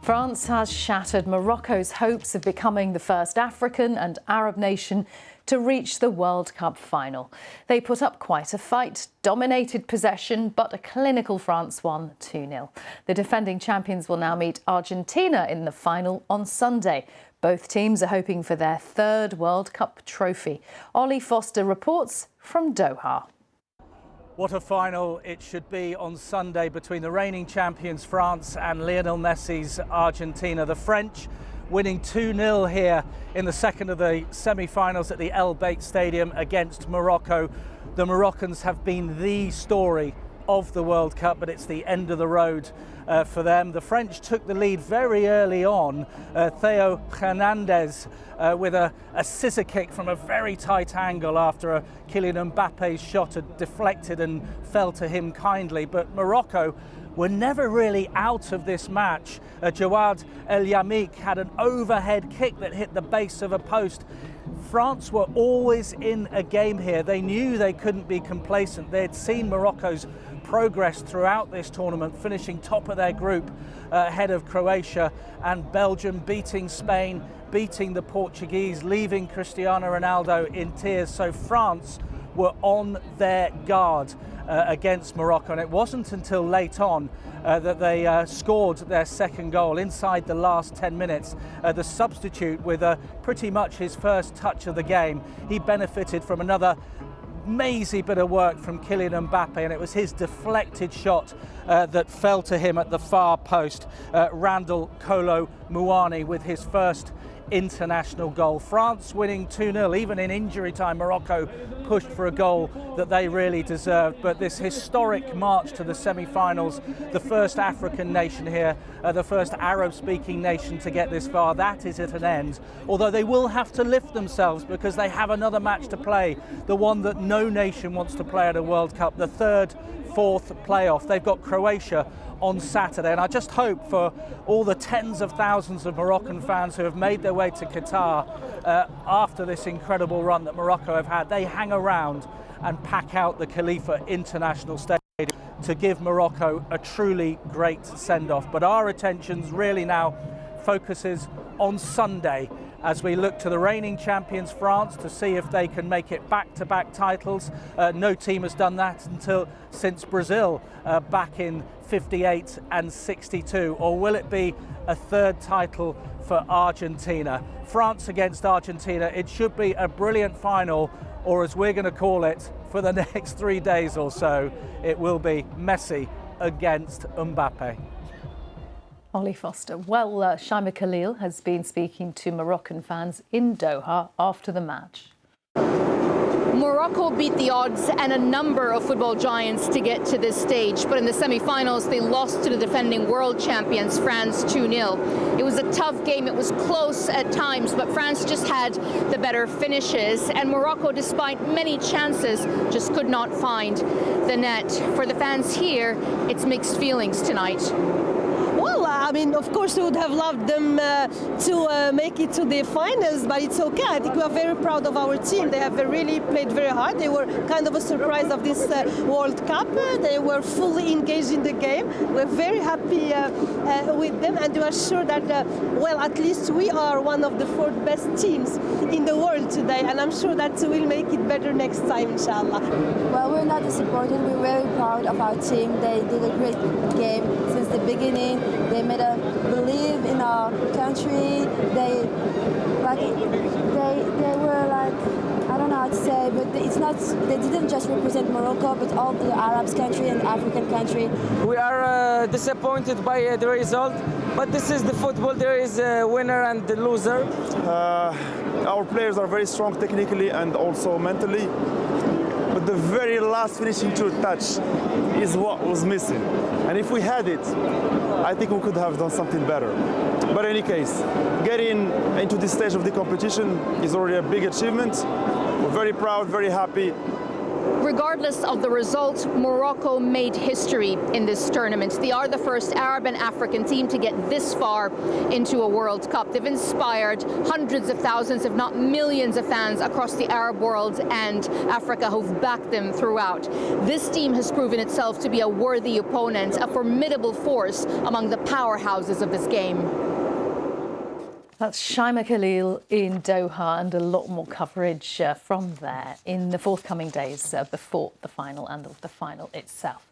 France has shattered Morocco's hopes of becoming the first African and Arab nation to reach the World Cup final. They put up quite a fight, dominated possession, but a clinical France won 2-0. The defending champions will now meet Argentina in the final on Sunday. Both teams are hoping for their third World Cup trophy. Ollie Foster reports from Doha. What a final it should be on Sunday between the reigning champions France and Lionel Messi's Argentina. The French winning 2-0 here in the second of the semi-finals at the El Bayt Stadium against Morocco. The Moroccans have been the story of the World Cup, but it's the end of the road for them. The French took the lead very early on. Theo Hernández with a scissor kick from a very tight angle after Kylian Mbappe's shot had deflected and fell to him kindly. But Morocco were never really out of this match. Jawad El Yamik had an overhead kick that hit the base of a post. France were always in a game here. They knew they couldn't be complacent. They had seen Morocco's progress throughout this tournament, finishing top of their group ahead of Croatia and Belgium, beating Spain, beating the Portuguese, leaving Cristiano Ronaldo in tears. So France were on their guard against Morocco, and it wasn't until late on that they scored their second goal inside the last 10 minutes. The substitute with pretty much his first touch of the game, he benefited from another mazy bit of work from Kylian Mbappe, and it was his deflected shot that fell to him at the far post. Randal Kolo Muani with his first international goal. France winning 2-0. Even in injury time, Morocco pushed for a goal that they really deserved. But this historic march to the semi-finals, the first African nation here, the first Arab-speaking nation to get this far, that is at an end. Although they will have to lift themselves because they have another match to play, the one that no nation wants to play at a World Cup, the third, fourth playoff. They've got Croatia on Saturday, and I just hope for all the tens of thousands of Moroccan fans who have made their way to Qatar after this incredible run that Morocco have had, they hang around and pack out the Khalifa International Stadium to give Morocco a truly great send-off. But our attentions really now focuses on Sunday as we look to the reigning champions France to see if they can make it back-to-back titles. No team has done that since Brazil back in 58 and 62. Or will it be a third title for Argentina? France against Argentina. It should be a brilliant final, or as we're going to call it for the next 3 days or so, it will be Messi against Mbappe. Ollie Foster. Well, Shaima Khalil has been speaking to Moroccan fans in Doha after the match. Morocco beat the odds and a number of football giants to get to this stage, but in the semi-finals they lost to the defending world champions France 2-0. It was a tough game, it was close at times, but France just had the better finishes, and Morocco, despite many chances, just could not find the net. For the fans here, it's mixed feelings tonight. Well, I mean, of course, we would have loved them to make it to the finals, but it's okay. I think we are very proud of our team. They have really played very hard. They were kind of a surprise of this World Cup. They were fully engaged in the game. We're very happy with them, and we are sure that, well, at least we are one of the 4 best teams in the world today, and I'm sure that we'll make it better next time, inshallah. Well, we're not disappointed. We're very proud of our team. They did a great game since the beginning. They made us believe in our country. They were like, I don't know how to say, but it's not. They didn't just represent Morocco, but all the Arab country and African country. We are disappointed by the result, but this is the football. There is a winner and the loser. Our players are very strong technically and also mentally, but the very last finishing touch is what was missing. And if we had it, I think we could have done something better. But in any case, getting into this stage of the competition is already a big achievement. We're very proud, very happy, Regardless of the result, Morocco made history in this tournament. They are the first Arab and African team to get this far into a World Cup. They've inspired hundreds of thousands, if not millions of fans across the Arab world and Africa who've backed them throughout. This team has proven itself to be a worthy opponent, a formidable force among the powerhouses of this game. That's Shaima Khalil in Doha, and a lot more coverage from there in the forthcoming days before the final and of the final itself.